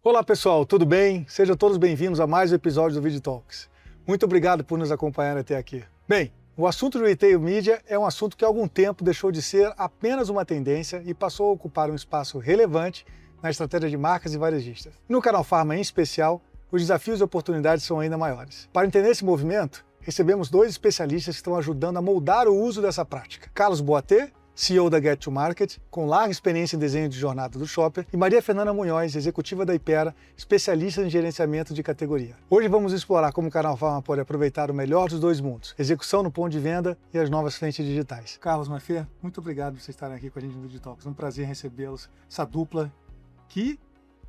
Olá pessoal, tudo bem? Sejam todos bem-vindos a mais um episódio do Video Talks. Muito obrigado por nos acompanhar até aqui. Bem, o assunto do Retail Media é um assunto que há algum tempo deixou de ser apenas uma tendência e passou a ocupar um espaço relevante na estratégia de marcas e varejistas. No Canal Pharma em especial, os desafios e oportunidades são ainda maiores. Para entender esse movimento, recebemos dois especialistas que estão ajudando a moldar o uso dessa prática. Carlos Boatê, CEO da Get to Market, com larga experiência em desenho de jornada do shopper, e Maria Fernanda Munhoz, executiva da Hypera, especialista em gerenciamento de categoria. Hoje vamos explorar como o Canal Pharma pode aproveitar o melhor dos dois mundos, execução no ponto de venda e as novas frentes digitais. Carlos, Mafê, muito obrigado por vocês estarem aqui com a gente no Video Talks. É um prazer recebê-los, essa dupla que,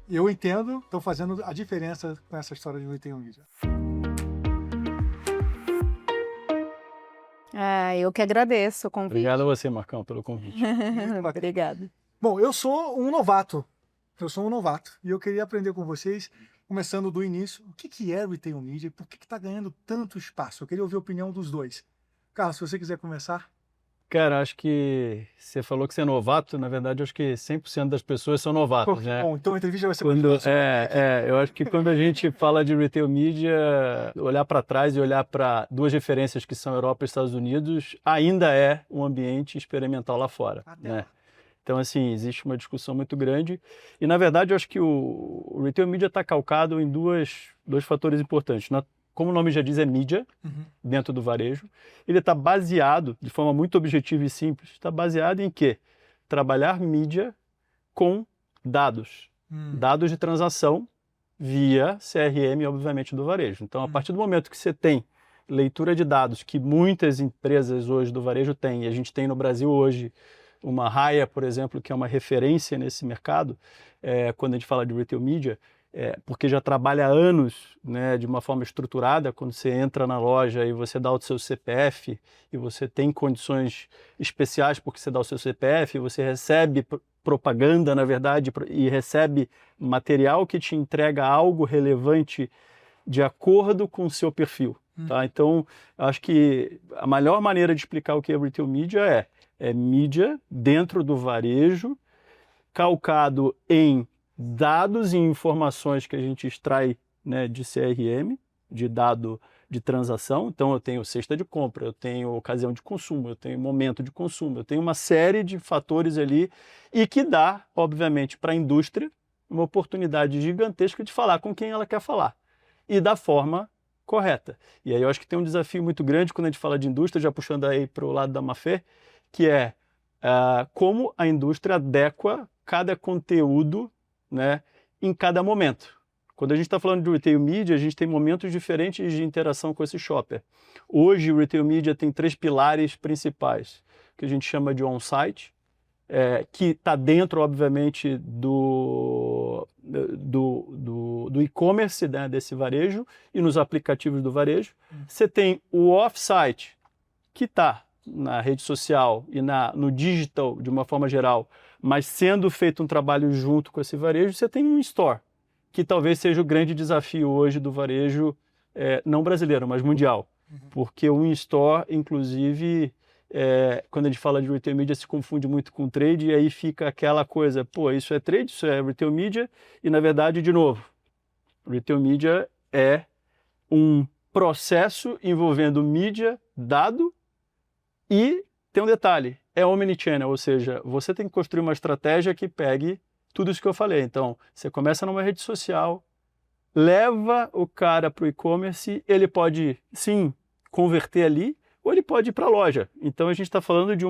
eu entendo, estão fazendo a diferença com essa história de Retail Media. Eu que agradeço o convite. Obrigado a você, Marcão, pelo convite. Obrigada. Bom, eu sou um novato. E eu queria aprender com vocês, começando do início, o que é Retail Media e por que está ganhando tanto espaço? Eu queria ouvir a opinião dos dois. Carlos, se você quiser começar. Cara, acho que você falou que você é novato, na verdade, acho que 100% das pessoas são novatos, né? Bom, então a entrevista vai ser muito fácil. Eu acho que quando a gente fala de Retail Media, olhar para trás e olhar para duas referências que são Europa e Estados Unidos, ainda é um ambiente experimental lá fora, né? Então, assim, existe uma discussão muito grande e, na verdade, eu acho que o Retail Media está calcado em dois fatores importantes. Como o nome já diz, é mídia, dentro do varejo. Ele está baseado, de forma muito objetiva e simples, está baseado em quê? Trabalhar mídia com dados. Dados de transação via CRM, obviamente, do varejo. Então, a partir do momento que você tem leitura de dados, que muitas empresas hoje do varejo têm, e a gente tem no Brasil hoje uma Raia, por exemplo, que é uma referência nesse mercado, quando a gente fala de Retail Media, porque já trabalha há anos, né, de uma forma estruturada. Quando você entra na loja e você dá o seu CPF e você tem condições especiais porque você dá o seu CPF, você recebe propaganda, na verdade, e recebe material que te entrega algo relevante de acordo com o seu perfil. Tá? Então, acho que a melhor maneira de explicar o que é Retail Media é mídia dentro do varejo, calcado em dados e informações que a gente extrai, né, de CRM, de dado de transação. Então eu tenho cesta de compra, eu tenho ocasião de consumo, eu tenho momento de consumo, eu tenho uma série de fatores ali e que dá, obviamente, para a indústria uma oportunidade gigantesca de falar com quem ela quer falar e da forma correta. E aí eu acho que tem um desafio muito grande quando a gente fala de indústria, já puxando aí para o lado da Mafê, que é como a indústria adequa cada conteúdo, né, em cada momento. Quando a gente está falando de Retail Media, a gente tem momentos diferentes de interação com esse shopper. Hoje, o Retail Media tem 3 pilares principais, que a gente chama de on-site, que está dentro, obviamente, do e-commerce, né, desse varejo e nos aplicativos do varejo. Você tem o off-site, que está na rede social e no digital, de uma forma geral, mas sendo feito um trabalho junto com esse varejo, você tem um store, que talvez seja o grande desafio hoje do varejo, não brasileiro, mas mundial. Porque o in-store, inclusive, quando a gente fala de Retail Media, se confunde muito com trade, e aí fica aquela coisa, pô, isso é trade, isso é Retail Media, e na verdade, de novo, Retail Media é um processo envolvendo mídia, dado, e tem um detalhe, é omnichannel, ou seja, você tem que construir uma estratégia que pegue tudo isso que eu falei. Então, você começa numa rede social, leva o cara para o e-commerce, ele pode, sim, converter ali, ou ele pode ir para a loja. Então, a gente está falando de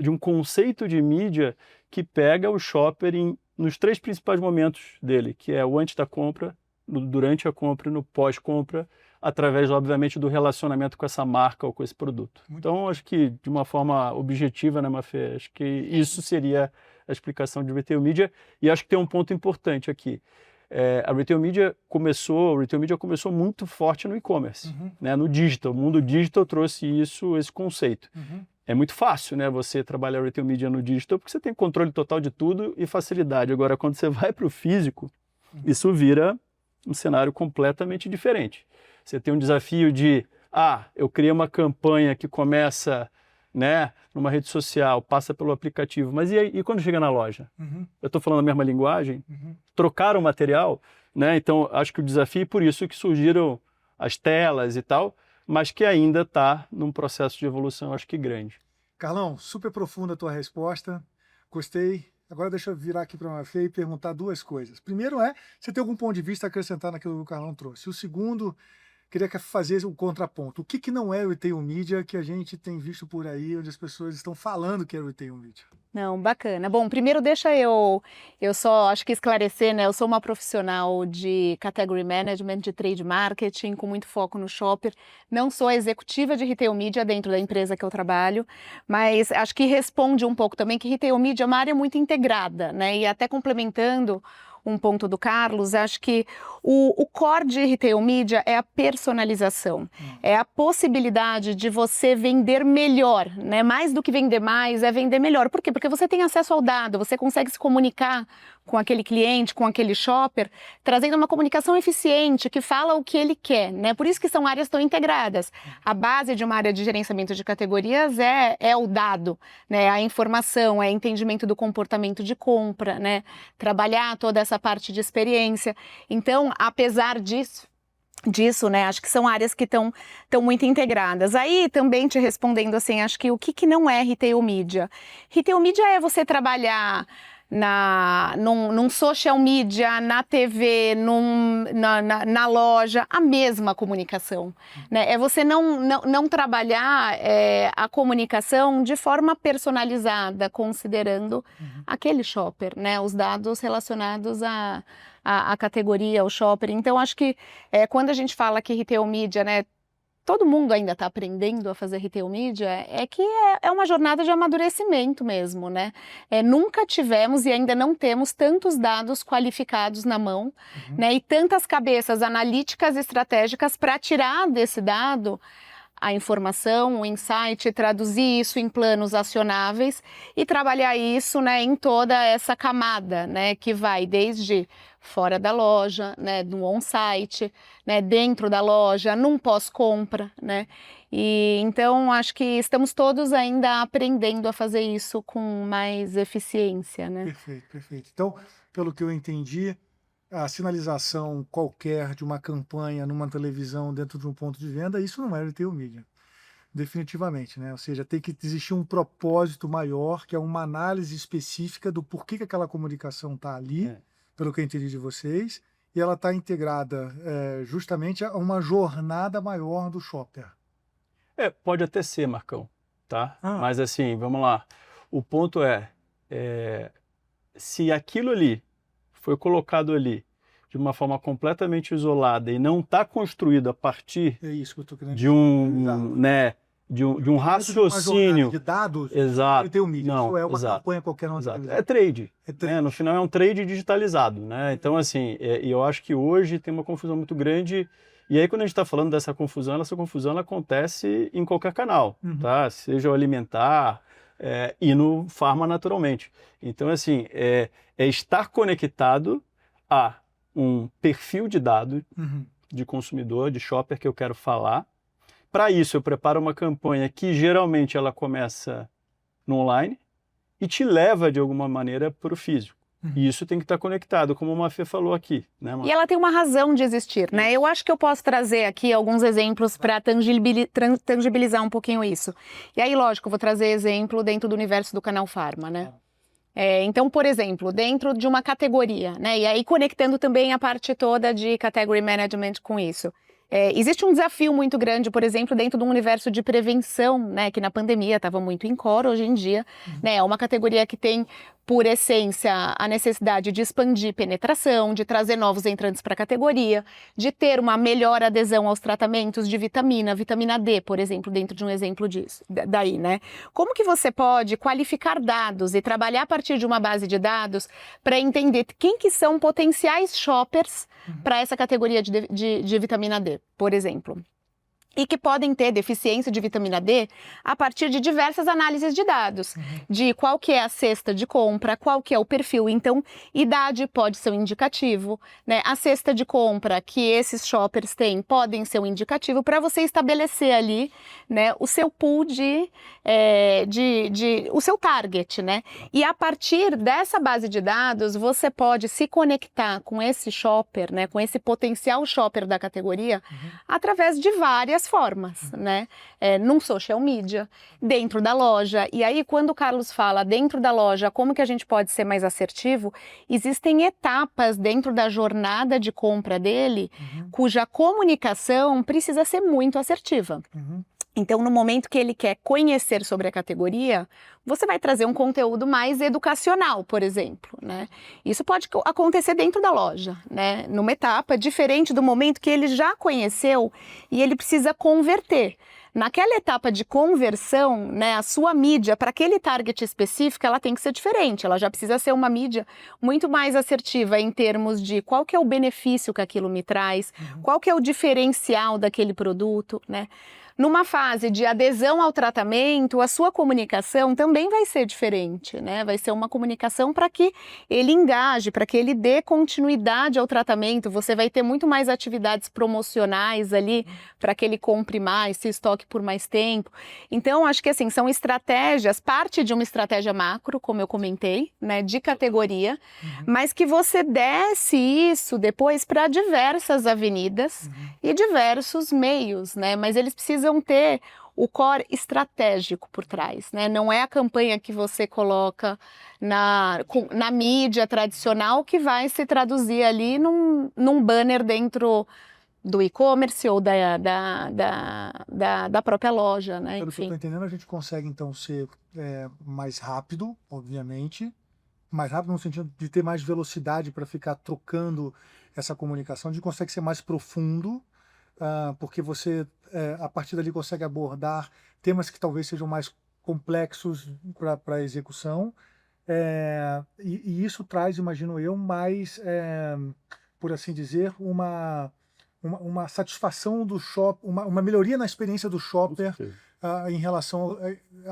um conceito de mídia que pega o shopper nos 3 principais momentos dele, que é o antes da compra, durante a compra e no pós-compra, através, obviamente, do relacionamento com essa marca ou com esse produto. Então, acho que, de uma forma objetiva, né, Mafê, acho que isso seria a explicação de Retail Media. E acho que tem um ponto importante aqui. O Retail Media começou muito forte no e-commerce, né, no digital. O mundo digital trouxe esse conceito. É muito fácil, né, você trabalhar Retail Media no digital, porque você tem controle total de tudo e facilidade. Agora, quando você vai para o físico, isso vira um cenário completamente diferente. Você tem um desafio de, eu criei uma campanha que começa né, numa rede social, passa pelo aplicativo. Mas e quando chega na loja? Eu estou falando a mesma linguagem? Trocaram o material? Né? Então, acho que o desafio é por isso que surgiram as telas e tal, mas que ainda está num processo de evolução, acho que grande. Carlão, super profunda a tua resposta. Gostei. Agora deixa eu virar aqui para a Mafê e perguntar duas coisas. Primeiro você tem algum ponto de vista a acrescentar naquilo que o Carlão trouxe. O segundo, queria fazer o contraponto. O que não é o retail media que a gente tem visto por aí, onde as pessoas estão falando que é o retail media? Não, bacana. Bom, primeiro deixa eu só acho que esclarecer, né? Eu sou uma profissional de category management, de trade marketing, com muito foco no shopper. Não sou a executiva de retail media dentro da empresa que eu trabalho, mas acho que responde um pouco também que retail media é uma área muito integrada, né? E até complementando um ponto do Carlos, acho que o core de retail media é a personalização, é a possibilidade de você vender melhor, né? Mais do que vender mais, é vender melhor. Por quê? Porque você tem acesso ao dado, você consegue se comunicar com aquele cliente, com aquele shopper, trazendo uma comunicação eficiente, que fala o que ele quer, né? Por isso que são áreas tão integradas. A base de uma área de gerenciamento de categorias é o dado, né? A informação, é entendimento do comportamento de compra, né? Trabalhar toda essa parte de experiência. Então, apesar disso, né, acho que são áreas que estão muito integradas. Aí, também te respondendo assim, acho que o que não é retail media? Retail media é você trabalhar num social media, na TV, na loja, a mesma comunicação, né? É você não trabalhar a comunicação de forma personalizada, considerando aquele shopper, né? Os dados relacionados à categoria, ao shopper. Então, acho que quando a gente fala que retail media, né? Todo mundo ainda está aprendendo a fazer retail media, é que é uma jornada de amadurecimento mesmo, né? Nunca tivemos e ainda não temos tantos dados qualificados na mão, né? E tantas cabeças analíticas e estratégicas para tirar desse dado a informação, o insight, traduzir isso em planos acionáveis e trabalhar isso, né, em toda essa camada, né, que vai desde fora da loja, né, no on-site, né, dentro da loja, num pós-compra, né, e então acho que estamos todos ainda aprendendo a fazer isso com mais eficiência, né. Perfeito, perfeito. Então, pelo que eu entendi, a sinalização qualquer de uma campanha numa televisão dentro de um ponto de venda, isso não é retail media, definitivamente, né? Ou seja, tem que existir um propósito maior, que é uma análise específica do porquê que aquela comunicação está ali, pelo que eu entendi de vocês, e ela está integrada justamente a uma jornada maior do shopper. Pode até ser, Marcão, tá? Mas assim, vamos lá. O ponto se aquilo ali foi colocado ali de uma forma completamente isolada e não está construído a partir de um raciocínio de dados, exato, não, isso é uma campanha qualquer, não é trade, né? No final é um trade digitalizado, né? Então assim, eu acho que hoje tem uma confusão muito grande. E aí, quando a gente está falando dessa confusão, ela acontece em qualquer canal, tá? Seja o alimentar e no farma naturalmente. Então, assim, é estar conectado a um perfil de dado de consumidor, de shopper que eu quero falar. Para isso, eu preparo uma campanha que geralmente ela começa no online e te leva, de alguma maneira, para o físico. E isso tem que estar conectado, como a Mafê falou aqui, né, Mafê? E ela tem uma razão de existir, né? Eu acho que eu posso trazer aqui alguns exemplos para tangibilizar um pouquinho isso. E aí, lógico, eu vou trazer exemplo dentro do universo do Canal Farma, né? Então, por exemplo, dentro de uma categoria, né? E aí conectando também a parte toda de category management com isso. Existe um desafio muito grande, por exemplo, dentro do universo de prevenção, né? Que na pandemia estava muito em core, hoje em dia, né? É uma categoria que tem, por essência, a necessidade de expandir penetração, de trazer novos entrantes para a categoria, de ter uma melhor adesão aos tratamentos de vitamina D, por exemplo, dentro de um exemplo disso, daí, né? Como que você pode qualificar dados e trabalhar a partir de uma base de dados para entender quem que são potenciais shoppers para essa categoria de vitamina D, por exemplo? e que podem ter deficiência de vitamina D a partir de diversas análises de dados, de qual que é a cesta de compra, qual que é o perfil. Então, idade pode ser um indicativo, né? A cesta de compra que esses shoppers têm podem ser um indicativo para você estabelecer ali, né, o seu pool o seu target, né? E a partir dessa base de dados, você pode se conectar com esse shopper, né, com esse potencial shopper da categoria, através de várias formas, né? Num social media, dentro da loja. E aí, quando o Carlos fala dentro da loja, como que a gente pode ser mais assertivo, existem etapas dentro da jornada de compra dele, cuja comunicação precisa ser muito assertiva. Então, no momento que ele quer conhecer sobre a categoria, você vai trazer um conteúdo mais educacional, por exemplo, né? Isso pode acontecer dentro da loja, né? Numa etapa diferente do momento que ele já conheceu e ele precisa converter. Naquela etapa de conversão, né, a sua mídia para aquele target específico, ela tem que ser diferente. Ela já precisa ser uma mídia muito mais assertiva em termos de qual que é o benefício que aquilo me traz, qual que é o diferencial daquele produto, né? Numa fase de adesão ao tratamento, a sua comunicação também vai ser diferente, né? Vai ser uma comunicação para que ele engaje, para que ele dê continuidade ao tratamento. Você vai ter muito mais atividades promocionais ali para que ele compre mais, se estoque por mais tempo. Então, acho que assim, são estratégias, parte de uma estratégia macro, como eu comentei, né, de categoria, mas que você desce isso depois para diversas avenidas e diversos meios, né? Mas eles precisam ter o core estratégico por trás, né? Não é a campanha que você coloca na mídia tradicional que vai se traduzir ali num banner dentro do e-commerce ou da própria loja, né? Pelo que eu estou entendendo, a gente consegue então ser mais rápido, obviamente, mais rápido no sentido de ter mais velocidade para ficar trocando essa comunicação, a gente consegue ser mais profundo, porque você, a partir dali, consegue abordar temas que talvez sejam mais complexos para a execução, e isso traz, imagino eu, mais, por assim dizer, uma satisfação do shopper, uma melhoria na experiência do shopper em relação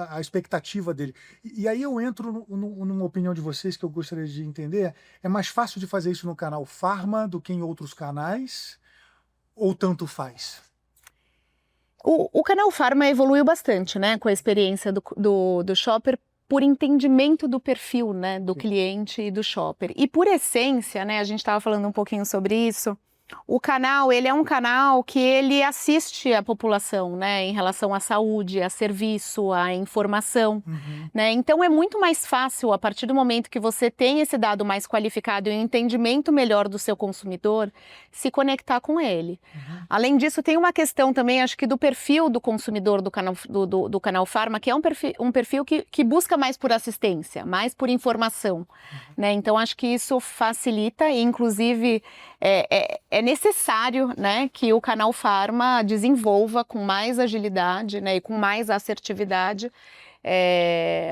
à expectativa dele. E aí eu entro numa opinião de vocês que eu gostaria de entender. É mais fácil de fazer isso no canal Pharma do que em outros canais? Ou tanto faz? O canal Pharma evoluiu bastante, né, com a experiência do shopper por entendimento do perfil, né, do cliente e do shopper. E por essência, né, a gente estava falando um pouquinho sobre isso, o canal, ele é um canal que ele assiste a população, né, em relação à saúde, a serviço, à informação, né, então é muito mais fácil, a partir do momento que você tem esse dado mais qualificado e um entendimento melhor do seu consumidor, se conectar com ele. Além disso, tem uma questão também, acho que do perfil do consumidor do canal Pharma, que é um perfil que busca mais por assistência, mais por informação, né, então acho que isso facilita e, inclusive, é necessário, né, que o canal Pharma desenvolva com mais agilidade, né, e com mais assertividade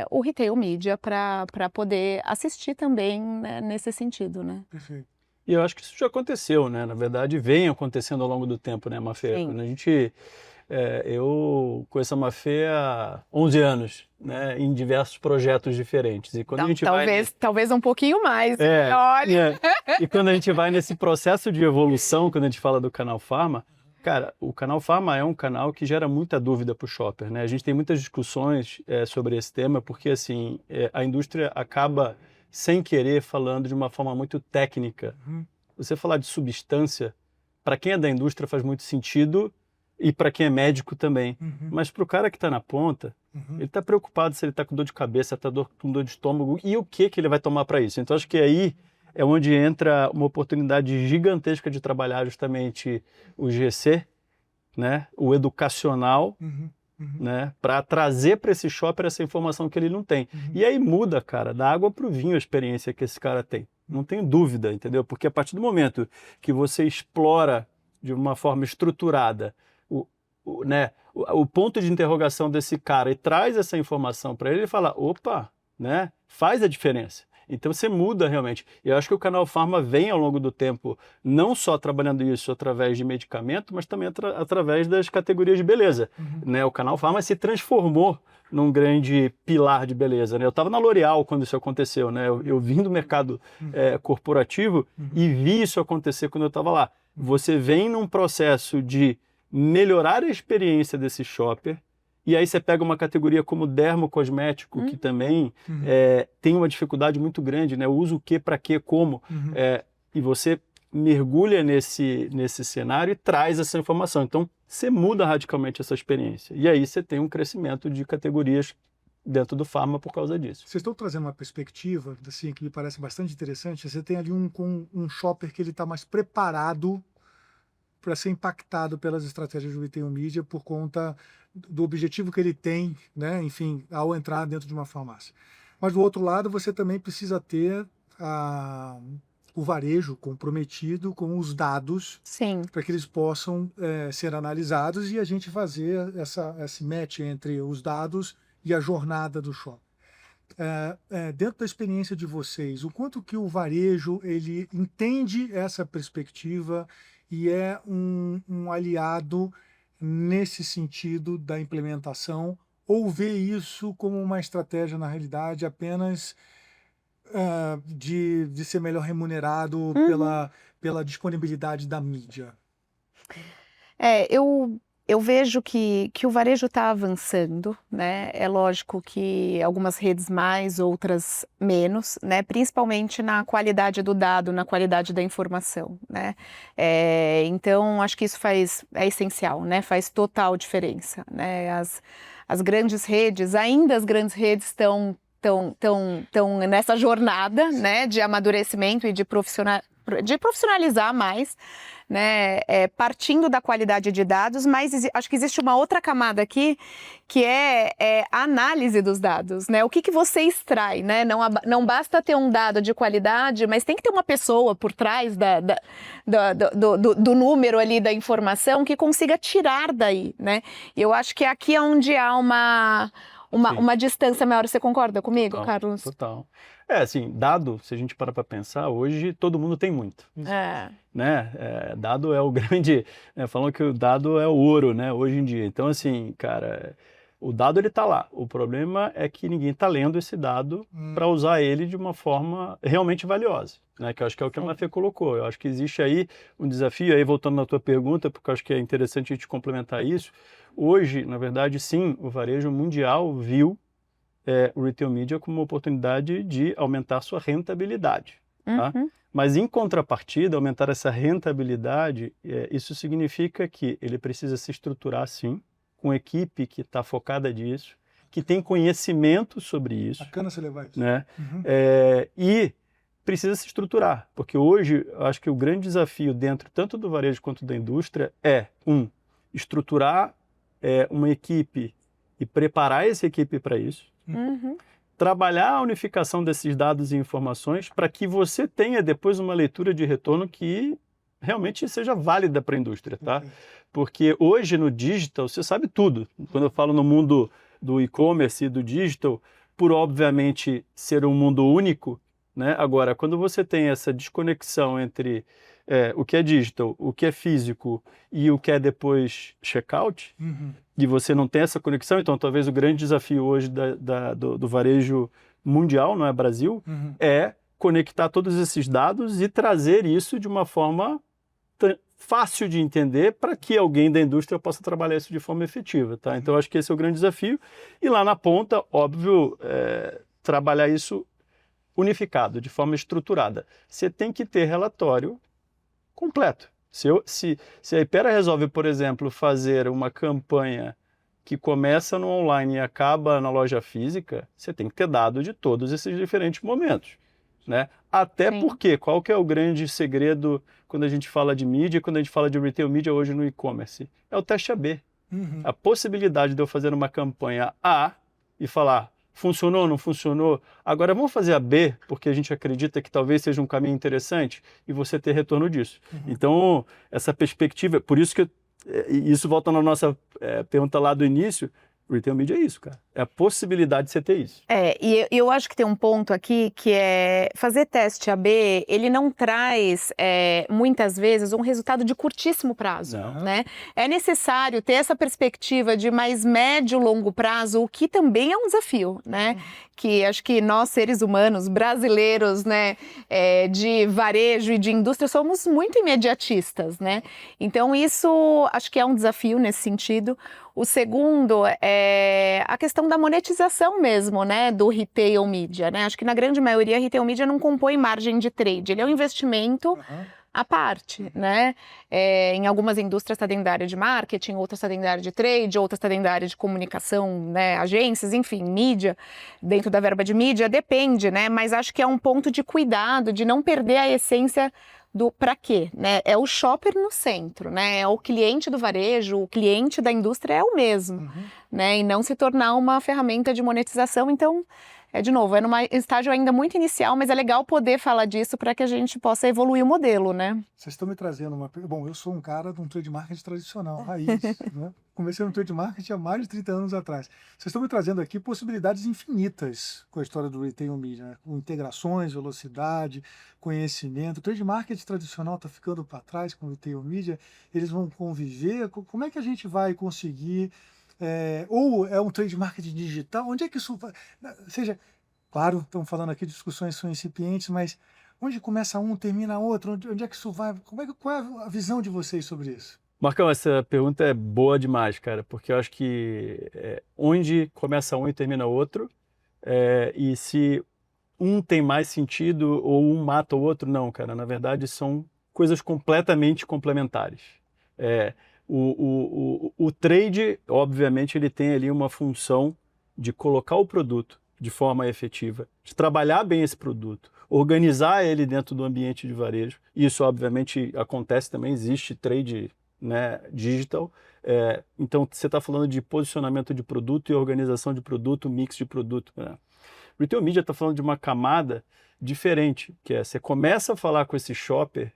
o retail media para poder assistir também, né, nesse sentido, né? Perfeito. E eu acho que isso já aconteceu, né? Na verdade, vem acontecendo ao longo do tempo, né, Mafê? Sim. Quando a gente... eu conheço a Mafê há 11 anos, né, em diversos projetos diferentes. E quando a gente talvez um pouquinho mais. Olha. E quando a gente vai nesse processo de evolução, quando a gente fala do canal Pharma, cara, o canal Pharma é um canal que gera muita dúvida para o shopper, né? A gente tem muitas discussões sobre esse tema, porque assim, a indústria acaba, sem querer, falando de uma forma muito técnica. Você falar de substância, para quem é da indústria faz muito sentido, e para quem é médico também. Mas para o cara que está na ponta, ele está preocupado se ele está com dor de cabeça, está com dor de estômago e o que ele vai tomar para isso. Então acho que aí é onde entra uma oportunidade gigantesca de trabalhar justamente o GC, né, o educacional, né, para trazer para esse shopper essa informação que ele não tem. E aí muda, cara, da água para o vinho a experiência que esse cara tem. Não tenho dúvida, entendeu? Porque a partir do momento que você explora de uma forma estruturada o ponto de interrogação desse cara e traz essa informação para ele, ele fala, opa, né, faz a diferença. Então você muda realmente. E eu acho que o Canal Farma vem ao longo do tempo não só trabalhando isso através de medicamento, mas também através das categorias de beleza. Né? O Canal Farma se transformou num grande pilar de beleza. Né? Eu estava na L'Oréal quando isso aconteceu. Né? Eu vim do mercado corporativo e vi isso acontecer quando eu estava lá. Você vem num processo de melhorar a experiência desse shopper, e aí você pega uma categoria como dermocosmético, que também tem uma dificuldade muito grande, né? Usa o que, para quê, como, e você mergulha nesse cenário e traz essa informação. Então, você muda radicalmente essa experiência. E aí você tem um crescimento de categorias dentro do Farma por causa disso. Vocês estão trazendo uma perspectiva assim, que me parece bastante interessante. Você tem ali um shopper que ele está mais preparado para ser impactado pelas estratégias do retail media por conta do objetivo que ele tem, né? Enfim, ao entrar dentro de uma farmácia. Mas do outro lado, você também precisa ter o varejo comprometido com os dados para que eles possam ser analisados e a gente fazer esse match entre os dados e a jornada do shopping. Dentro da experiência de vocês, o quanto que o varejo ele entende essa perspectiva e é um aliado nesse sentido da implementação, ou vê isso como uma estratégia, na realidade, apenas de ser melhor remunerado pela disponibilidade da mídia? Eu vejo que o varejo está avançando, né? É lógico que algumas redes mais, outras menos, né? Principalmente na qualidade do dado, na qualidade da informação, né? Então, acho que isso é essencial, né? Faz total diferença, né? As grandes redes, ainda as grandes redes estão nessa jornada, né? De amadurecimento e de profissionalizar mais, né, partindo da qualidade de dados, mas acho que existe uma outra camada aqui, que é a análise dos dados, né, o que você extrai, né, não basta ter um dado de qualidade, mas tem que ter uma pessoa por trás do número ali da informação que consiga tirar daí, né, e eu acho que aqui é onde há uma distância maior. Você concorda comigo, Total, Carlos? Total. Assim, dado, se a gente parar para pensar, hoje todo mundo tem muito. Né? Dado é o grande... falam que o dado é o ouro, né? Hoje em dia. Então, assim, cara, o dado ele está lá. O problema é que ninguém está lendo esse dado para usar ele de uma forma realmente valiosa. Né? Que eu acho que é o que a Mafê colocou. Eu acho que existe aí um desafio, aí voltando na tua pergunta, porque eu acho que é interessante a gente complementar isso. Hoje, na verdade, sim, o varejo mundial viu o retail media como uma oportunidade de aumentar sua rentabilidade. Tá? Mas, em contrapartida, aumentar essa rentabilidade, isso significa que ele precisa se estruturar, sim, com equipe que está focada nisso, que tem conhecimento sobre isso. Bacana você levar isso. Né? E precisa se estruturar, porque hoje, eu acho que o grande desafio dentro tanto do varejo quanto da indústria é, estruturar uma equipe e preparar essa equipe para isso. Trabalhar a unificação desses dados e informações para que você tenha depois uma leitura de retorno que realmente seja válida para a indústria, tá? Porque hoje no digital você sabe tudo. Quando eu falo no mundo do e-commerce e do digital, por obviamente ser um mundo único, né? Agora, quando você tem essa desconexão entre o que é digital, o que é físico e o que é depois checkout, e você não tem essa conexão, então talvez o grande desafio hoje do varejo mundial, não é Brasil, é conectar todos esses dados e trazer isso de uma forma fácil de entender para que alguém da indústria possa trabalhar isso de forma efetiva. Tá? Então acho que esse é o grande desafio. E lá na ponta, óbvio, trabalhar isso unificado, de forma estruturada. Você tem que ter relatório completo. Se a Hypera resolve, por exemplo, fazer uma campanha que começa no online e acaba na loja física, você tem que ter dado de todos esses diferentes momentos. Né? Até porque, qual que é o grande segredo quando a gente fala de mídia, quando a gente fala de retail media hoje no e-commerce? É o teste AB. A possibilidade de eu fazer uma campanha A e falar, funcionou, não funcionou, agora vamos fazer a B, porque a gente acredita que talvez seja um caminho interessante, e você ter retorno disso. Então, essa perspectiva, por isso que isso volta na nossa pergunta lá do início, Retail Media é isso, cara. É a possibilidade de você ter isso. E eu acho que tem um ponto aqui que é fazer teste AB, ele não traz muitas vezes um resultado de curtíssimo prazo, né? É necessário ter essa perspectiva de mais médio e longo prazo, o que também é um desafio, né? Que acho que nós, seres humanos, brasileiros, né, de varejo e de indústria, somos muito imediatistas, né? Então isso acho que é um desafio nesse sentido. O segundo é a questão da monetização mesmo, né, do retail media, né? Acho que na grande maioria retail media não compõe margem de trade, ele é um investimento à parte, né? Em algumas indústrias está dentro da área de marketing, outras está dentro da área de trade, outras está dentro da área de comunicação, né, agências, enfim, mídia, dentro da verba de mídia, depende, né? Mas acho que é um ponto de cuidado, de não perder a essência do para quê, né? É o shopper no centro, né? É o cliente do varejo, o cliente da indústria é o mesmo, né? E não se tornar uma ferramenta de monetização. Então, de novo, é num estágio ainda muito inicial, mas é legal poder falar disso para que a gente possa evoluir o modelo, né? Vocês estão me trazendo uma... Bom, eu sou um cara de um trade marketing tradicional, raiz, né? Comecei no trade marketing há mais de 30 anos atrás. Vocês estão me trazendo aqui possibilidades infinitas com a história do retail media, né? Com integrações, velocidade, conhecimento. O trade marketing tradicional está ficando para trás com o retail media, eles vão conviver. Como é que a gente vai conseguir... ou é um trade marketing digital? Onde é que isso vai? Seja, claro, estamos falando aqui de discussões são incipientes, mas onde começa um, termina outro? Onde é que isso vai? Qual é a visão de vocês sobre isso? Marcão, essa pergunta é boa demais, cara, porque eu acho que onde começa um e termina outro, e se um tem mais sentido ou um mata o outro, não, cara, na verdade são coisas completamente complementares. O trade, obviamente, ele tem ali uma função de colocar o produto de forma efetiva, de trabalhar bem esse produto, organizar ele dentro do ambiente de varejo. Isso, obviamente, acontece também, existe trade, né, digital. Então, você está falando de posicionamento de produto e organização de produto, mix de produto, né? Retail Media está falando de uma camada diferente, que você começa a falar com esse shopper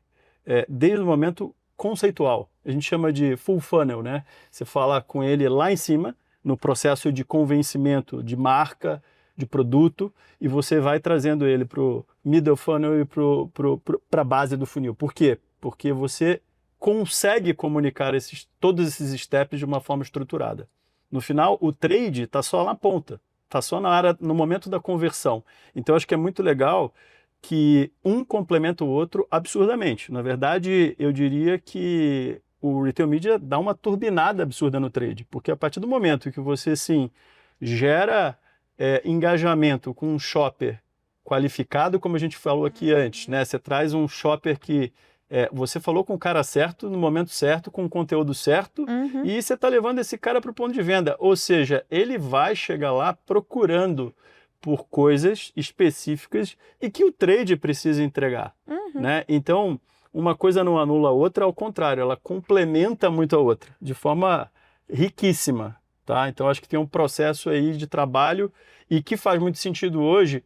desde o momento conceitual. A gente chama de full funnel, né? Você fala com ele lá em cima, no processo de convencimento de marca, de produto, e você vai trazendo ele para o middle funnel e para a base do funil. Por quê? Porque você consegue comunicar todos esses steps de uma forma estruturada. No final, o trade está só na ponta, está só no momento da conversão. Então, acho que é muito legal que um complementa o outro absurdamente. Na verdade, eu diria que o Retail Media dá uma turbinada absurda no trade, porque a partir do momento que você, sim, gera engajamento com um shopper qualificado, como a gente falou aqui antes, né? Você traz um shopper que você falou com o cara certo, no momento certo, com o conteúdo certo, e você está levando esse cara para o ponto de venda. Ou seja, ele vai chegar lá procurando por coisas específicas e que o trade precisa entregar, né? Então, uma coisa não anula a outra, ao contrário, ela complementa muito a outra, de forma riquíssima, tá? Então, acho que tem um processo aí de trabalho e que faz muito sentido hoje.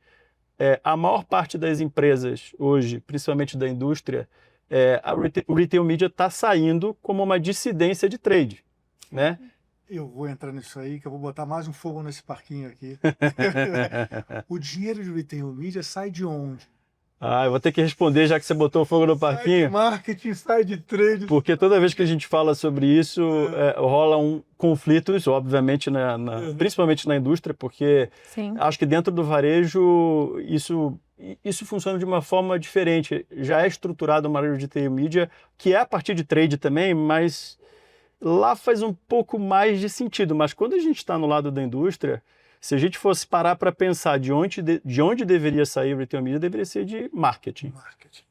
A maior parte das empresas hoje, principalmente da indústria, o Retail Media está saindo como uma dissidência de trade, né? Eu vou entrar nisso aí, que eu vou botar mais um fogo nesse parquinho aqui. O dinheiro de Retail Media sai de onde? Eu vou ter que responder, já que você botou fogo no parquinho. Sai de marketing, sai de trade. Porque toda vez que a gente fala sobre isso, rola conflitos, obviamente, principalmente na indústria, porque Sim. Acho que dentro do varejo isso funciona de uma forma diferente. Já é estruturado uma área de Retail Media, que é a partir de trade também, mas lá faz um pouco mais de sentido. Mas quando a gente está no lado da indústria, se a gente fosse parar para pensar de onde deveria sair o Retail Media, deveria ser de marketing.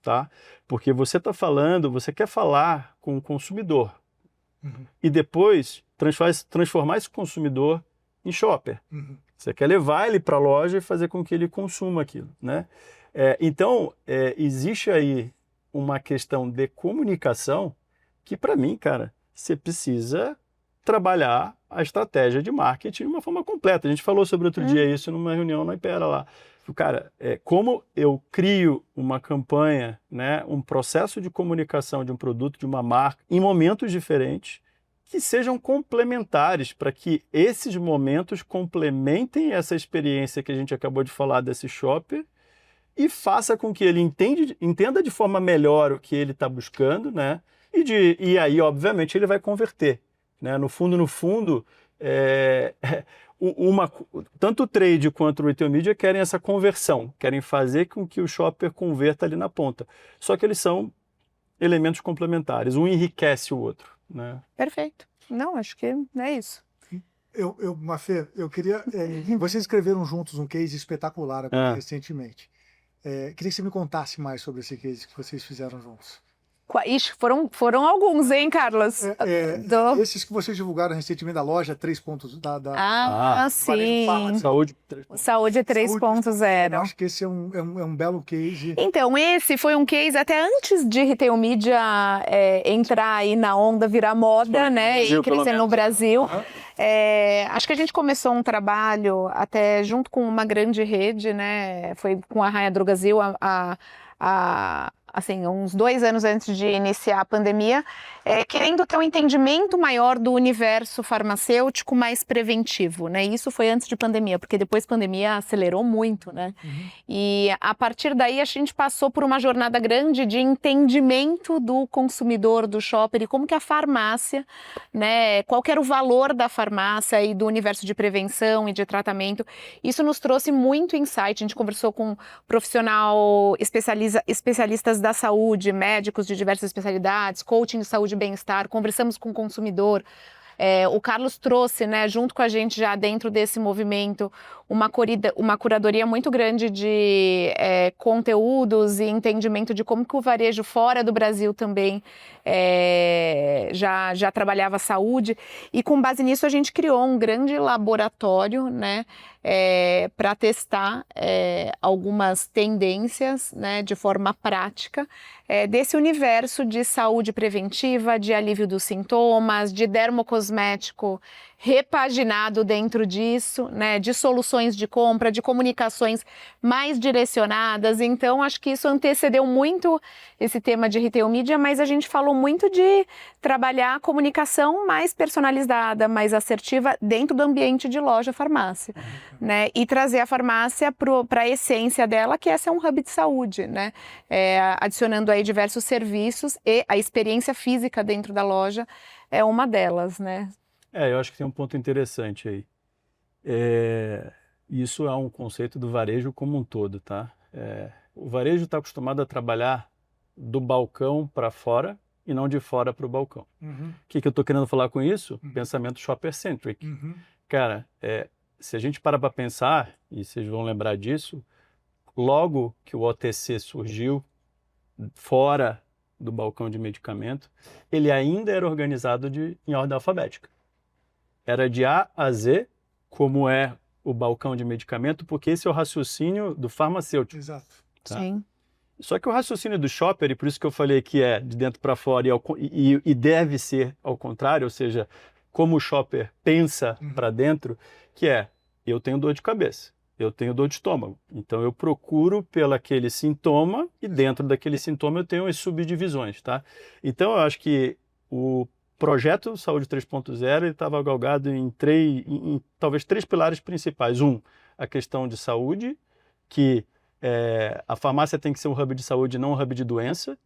Tá? Porque você quer falar com o consumidor. E depois transformar esse consumidor em shopper. Você quer levar ele para a loja e fazer com que ele consuma aquilo, né? Então, existe aí uma questão de comunicação que, para mim, cara, você precisa trabalhar a estratégia de marketing de uma forma completa. A gente falou sobre outro dia isso numa reunião na Ipera lá. Cara, como eu crio uma campanha, né, um processo de comunicação de um produto, de uma marca, em momentos diferentes, que sejam complementares, para que esses momentos complementem essa experiência que a gente acabou de falar desse shopper e faça com que ele entenda de forma melhor o que ele está buscando, né? E aí, obviamente, ele vai converter, né? No fundo, tanto o trade quanto o retail media querem essa conversão, querem fazer com que o shopper converta ali na ponta. Só que eles são elementos complementares, um enriquece o outro, né? Perfeito. Não, acho que é isso. Mafê, eu queria... vocês escreveram juntos um case espetacular recentemente. Queria que você me contasse mais sobre esse case que vocês fizeram juntos. Ixi, foram alguns, hein, Carlos? Esses que vocês divulgaram recentemente da loja 3 pontos sim. Saúde 3.0. Eu acho que esse é um belo case. Então, esse foi um case até antes de retail media entrar aí na onda, virar moda, né? E crescer no Brasil. Uhum. Acho que a gente começou um trabalho até junto com uma grande rede, né? Foi com a Raia Drogasil, assim, uns 2 anos antes de iniciar a pandemia, querendo ter um entendimento maior do universo farmacêutico mais preventivo, né? Isso foi antes de pandemia, porque depois pandemia acelerou muito, né? Uhum. E a partir daí a gente passou por uma jornada grande de entendimento do consumidor, do shopper, e como que a farmácia, né? Qual que era o valor da farmácia e do universo de prevenção e de tratamento. Isso nos trouxe muito insight. A gente conversou com especialistas da saúde, médicos de diversas especialidades, coaching de saúde e bem-estar, conversamos com o consumidor. O Carlos trouxe, né, junto com a gente já dentro desse movimento, uma curadoria muito grande de conteúdos e entendimento de como que o varejo fora do Brasil também já trabalhava saúde. E com base nisso a gente criou um grande laboratório, né, para testar algumas tendências, né, de forma prática desse universo de saúde preventiva, de alívio dos sintomas, de dermocosmético repaginado dentro disso, né, de soluções de compra, de comunicações mais direcionadas. Então, acho que isso antecedeu muito esse tema de retail media, mas a gente falou muito de trabalhar a comunicação mais personalizada, mais assertiva dentro do ambiente de loja farmácia, né, e trazer a farmácia para a essência dela, que essa é um hub de saúde, né, adicionando aí diversos serviços, e a experiência física dentro da loja é uma delas, né. Eu acho que tem um ponto interessante aí. Isso é um conceito do varejo como um todo, tá? O varejo está acostumado a trabalhar do balcão para fora e não de fora para o balcão. Uhum. O que eu estou querendo falar com isso? Uhum. Pensamento shopper-centric. Uhum. Cara, se a gente para pensar, e vocês vão lembrar disso, logo que o OTC surgiu fora do balcão de medicamento, ele ainda era organizado em ordem alfabética. Era de A a Z, como é o balcão de medicamento, porque esse é o raciocínio do farmacêutico. Exato. Tá? Sim. Só que o raciocínio do shopper, e por isso que eu falei que é de dentro para fora e deve ser ao contrário, ou seja, como o shopper pensa para dentro, que eu tenho dor de cabeça, eu tenho dor de estômago, então eu procuro pelo aquele sintoma e dentro daquele sintoma eu tenho as subdivisões, tá? Então eu acho que o projeto Saúde 3.0 estava galgado em talvez 3 pilares principais. A questão de saúde, que a farmácia tem que ser um hub de saúde, não um hub de doença.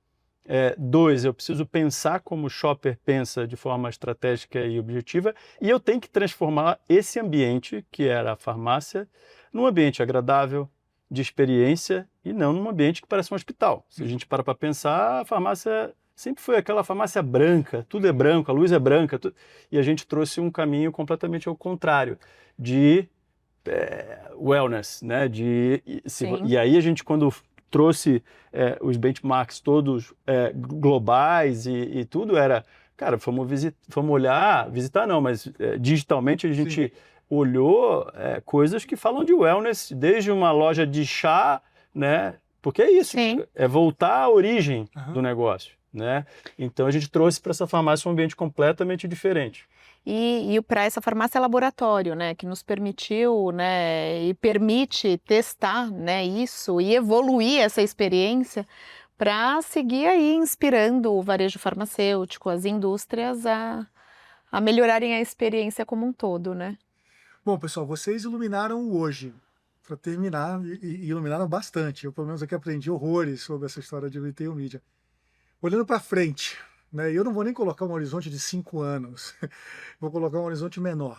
2, eu preciso pensar como o shopper pensa de forma estratégica e objetiva, e eu tenho que transformar esse ambiente, que era a farmácia, num ambiente agradável, de experiência, e não num ambiente que parece um hospital. Se a gente para pensar, a farmácia sempre foi aquela farmácia branca, tudo é branco, a luz é branca, e a gente trouxe um caminho completamente ao contrário, de wellness, né? E aí a gente, quando trouxe os benchmarks todos globais e tudo, cara, fomos visitar não, mas digitalmente a gente olhou coisas que falam de wellness, desde uma loja de chá, né? Porque é isso, é voltar à origem do negócio, né? Então a gente trouxe para essa farmácia um ambiente completamente diferente. E para essa farmácia laboratório, né, que nos permitiu, né, e permite testar, né, isso e evoluir essa experiência para seguir aí inspirando o varejo farmacêutico, as indústrias a melhorarem a experiência como um todo, né? Bom, pessoal, vocês iluminaram hoje, para terminar, e iluminaram bastante. Eu, pelo menos, aqui aprendi horrores sobre essa história de retail media. Olhando para frente, né, eu não vou nem colocar um horizonte de 5 anos, vou colocar um horizonte menor.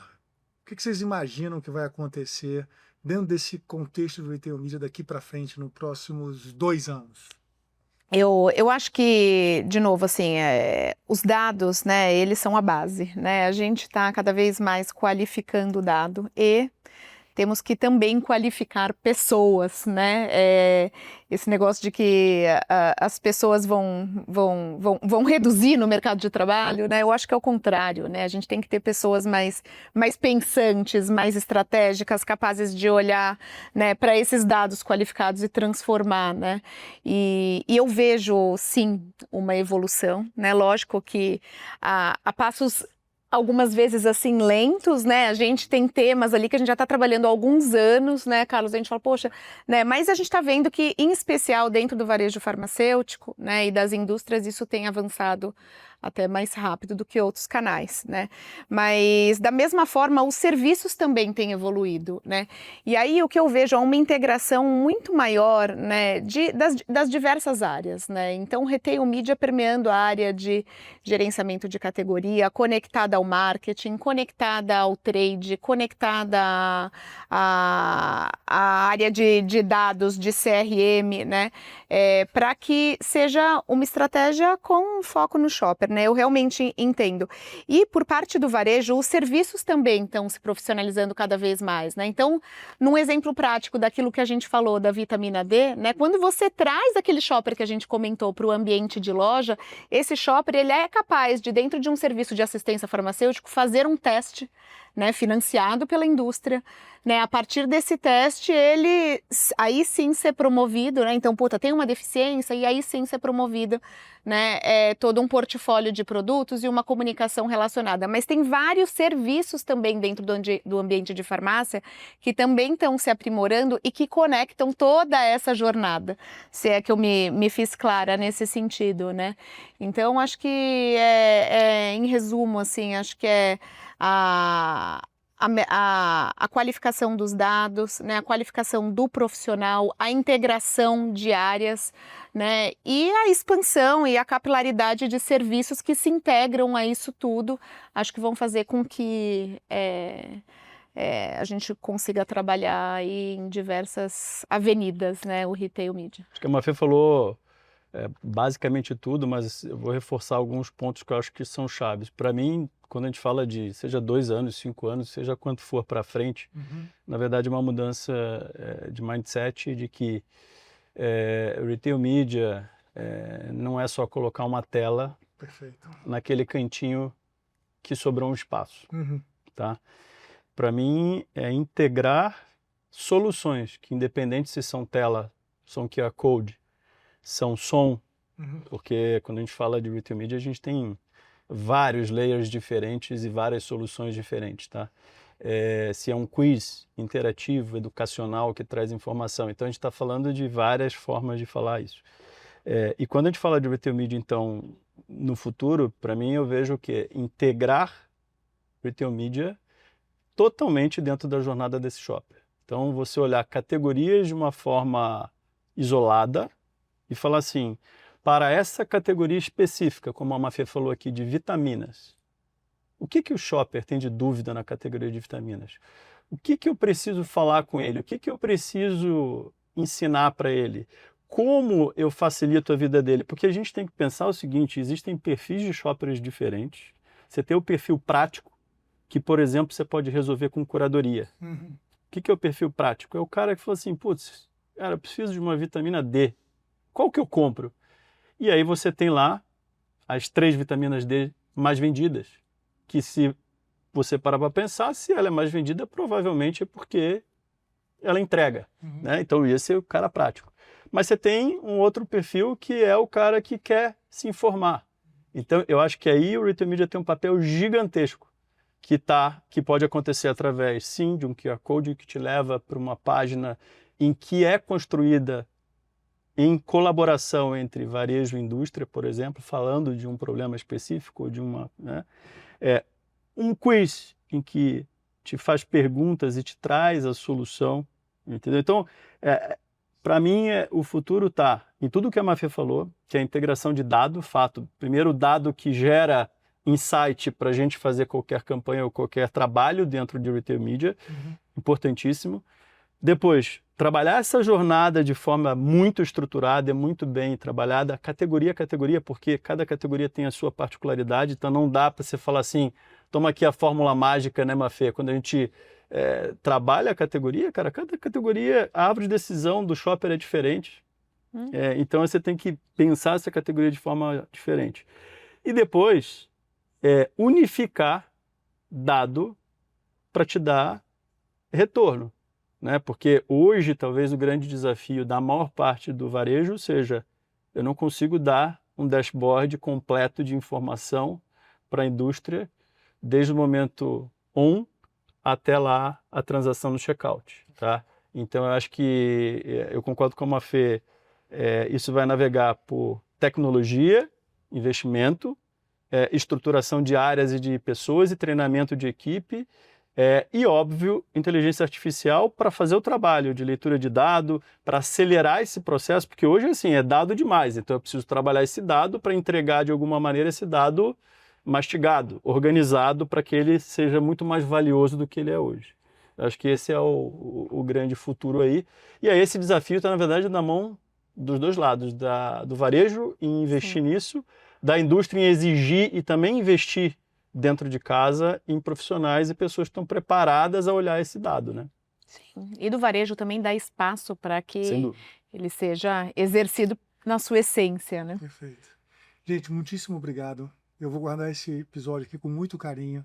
O que vocês imaginam que vai acontecer dentro desse contexto do retail media daqui para frente, nos próximos 2 anos? Eu acho que, de novo, assim, os dados, né, eles são a base, né? A gente está cada vez mais qualificando o dado e temos que também qualificar pessoas, né? Esse negócio de que as pessoas vão reduzir no mercado de trabalho, né? Eu acho que é o contrário, né? A gente tem que ter pessoas mais pensantes, mais estratégicas, capazes de olhar, né, para esses dados qualificados e transformar, né? E eu vejo, sim, uma evolução, né? Lógico que a passos algumas vezes assim lentos, né? A gente tem temas ali que a gente já está trabalhando há alguns anos, né, Carlos? A gente fala, poxa, né? Mas a gente está vendo que, em especial dentro do varejo farmacêutico, né, e das indústrias, isso tem avançado até mais rápido do que outros canais, né? Mas da mesma forma, os serviços também têm evoluído, né? E aí o que eu vejo é uma integração muito maior, né, das diversas áreas, né? Então, o retail media permeando a área de gerenciamento de categoria, conectada ao marketing, conectada ao trade, conectada à área de dados, de CRM, né? Para que seja uma estratégia com foco no shopper, né? Eu realmente entendo. E por parte do varejo, os serviços também estão se profissionalizando cada vez mais, né? Então, num exemplo prático daquilo que a gente falou da vitamina D, né? Quando você traz aquele shopper que a gente comentou para o ambiente de loja, esse shopper ele é capaz de, dentro de um serviço de assistência farmacêutico, fazer um teste, né, financiado pela indústria, né? A partir desse teste, ele aí sim ser promovido, né? Então, puta, tem uma deficiência e aí sim ser promovido, né? Todo um portfólio de produtos e uma comunicação relacionada. Mas tem vários serviços também dentro do ambiente de farmácia que também estão se aprimorando e que conectam toda essa jornada, se é que eu me fiz clara nesse sentido, né? Então, acho que, em resumo, assim, acho que a qualificação dos dados, né, a qualificação do profissional, a integração de áreas, né, e a expansão e a capilaridade de serviços que se integram a isso tudo, acho que vão fazer com que a gente consiga trabalhar aí em diversas avenidas, né, o retail media. Acho que a Mafê falou basicamente tudo, mas eu vou reforçar alguns pontos que eu acho que são chaves. Para mim, quando a gente fala de seja 2 anos, 5 anos, seja quanto for para frente, na verdade é uma mudança de mindset de que retail media não é só colocar uma tela Perfeito. naquele cantinho que sobrou um espaço, tá? Para mim é integrar soluções que, independente se são tela, são QR Code, são som, porque quando a gente fala de retail media, a gente tem vários layers diferentes e várias soluções diferentes, tá? Se é um quiz interativo, educacional, que traz informação. Então, a gente está falando de várias formas de falar isso. E quando a gente fala de retail media, então, no futuro, para mim, eu vejo que integrar retail media totalmente dentro da jornada desse shopper. Então, você olhar categorias de uma forma isolada e falar assim, para essa categoria específica, como a Mafê falou aqui, de vitaminas, o que o shopper tem de dúvida na categoria de vitaminas? O que eu preciso falar com ele? O que eu preciso ensinar para ele? Como eu facilito a vida dele? Porque a gente tem que pensar o seguinte, existem perfis de shoppers diferentes. Você tem o perfil prático, que, por exemplo, você pode resolver com curadoria. O que é o perfil prático? É o cara que fala assim, putz, cara, eu preciso de uma vitamina D. Qual que eu compro? E aí você tem lá as 3 vitaminas D mais vendidas, que se você parar para pensar, se ela é mais vendida, provavelmente é porque ela entrega, né? Então esse é o cara prático. Mas você tem um outro perfil que é o cara que quer se informar. Então eu acho que aí o retail media tem um papel gigantesco, que pode acontecer através, sim, de um QR Code que te leva para uma página em que é construída em colaboração entre varejo e indústria, por exemplo, falando de um problema específico, de uma, né? um quiz em que te faz perguntas e te traz a solução, entendeu? Então, para mim, o futuro está em tudo que a Mafê falou, que é a integração de dado, fato. Primeiro, o dado que gera insight para a gente fazer qualquer campanha ou qualquer trabalho dentro de retail media, importantíssimo. Depois, trabalhar essa jornada de forma muito estruturada, muito bem trabalhada, categoria a categoria, porque cada categoria tem a sua particularidade, então não dá para você falar assim, toma aqui a fórmula mágica, né, Mafê? Quando a gente trabalha a categoria, cara, cada categoria, a árvore de decisão do shopper é diferente. Então você tem que pensar essa categoria de forma diferente. E depois, unificar dado para te dar retorno. Né? Porque hoje, talvez, o grande desafio da maior parte do varejo seja eu não consigo dar um dashboard completo de informação para a indústria desde o momento 1 até lá a transação no checkout. Tá? Então, eu acho que eu concordo com a Mafê, isso vai navegar por tecnologia, investimento, estruturação de áreas e de pessoas e treinamento de equipe, e, óbvio, inteligência artificial para fazer o trabalho de leitura de dado, para acelerar esse processo, porque hoje, assim, é dado demais. Então, eu preciso trabalhar esse dado para entregar, de alguma maneira, esse dado mastigado, organizado, para que ele seja muito mais valioso do que ele é hoje. Eu acho que esse é o grande futuro aí. E aí esse desafio está, na verdade, na mão dos dois lados, do varejo em investir nisso, da indústria em exigir e também investir dentro de casa em profissionais e pessoas que estão preparadas a olhar esse dado, né? Sim. E do varejo também dá espaço para que ele seja exercido na sua essência, né? Perfeito. Gente, muitíssimo obrigado. Eu vou guardar esse episódio aqui com muito carinho,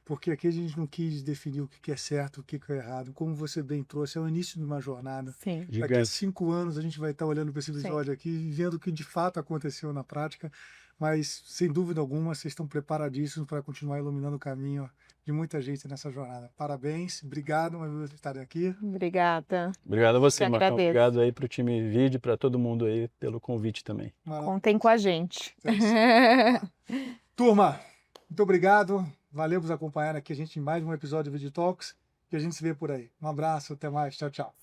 porque aqui a gente não quis definir o que é certo, o que é errado. Como você bem trouxe, é o início de uma jornada. Sim. Daqui a 5 anos a gente vai estar olhando para esse episódio aqui e vendo o que de fato aconteceu na prática. Mas, sem dúvida alguma, vocês estão preparadíssimos para continuar iluminando o caminho de muita gente nessa jornada. Parabéns, obrigado por estarem aqui. Obrigada. Obrigado a você, Marcão. agradeço. Obrigado aí para o time Vídeo, para todo mundo aí pelo convite também. Contem com a gente. Turma, muito obrigado. Valeu por nos acompanhar aqui a gente em mais um episódio do Vídeo Talks. E a gente se vê por aí. Um abraço, até mais. Tchau, tchau.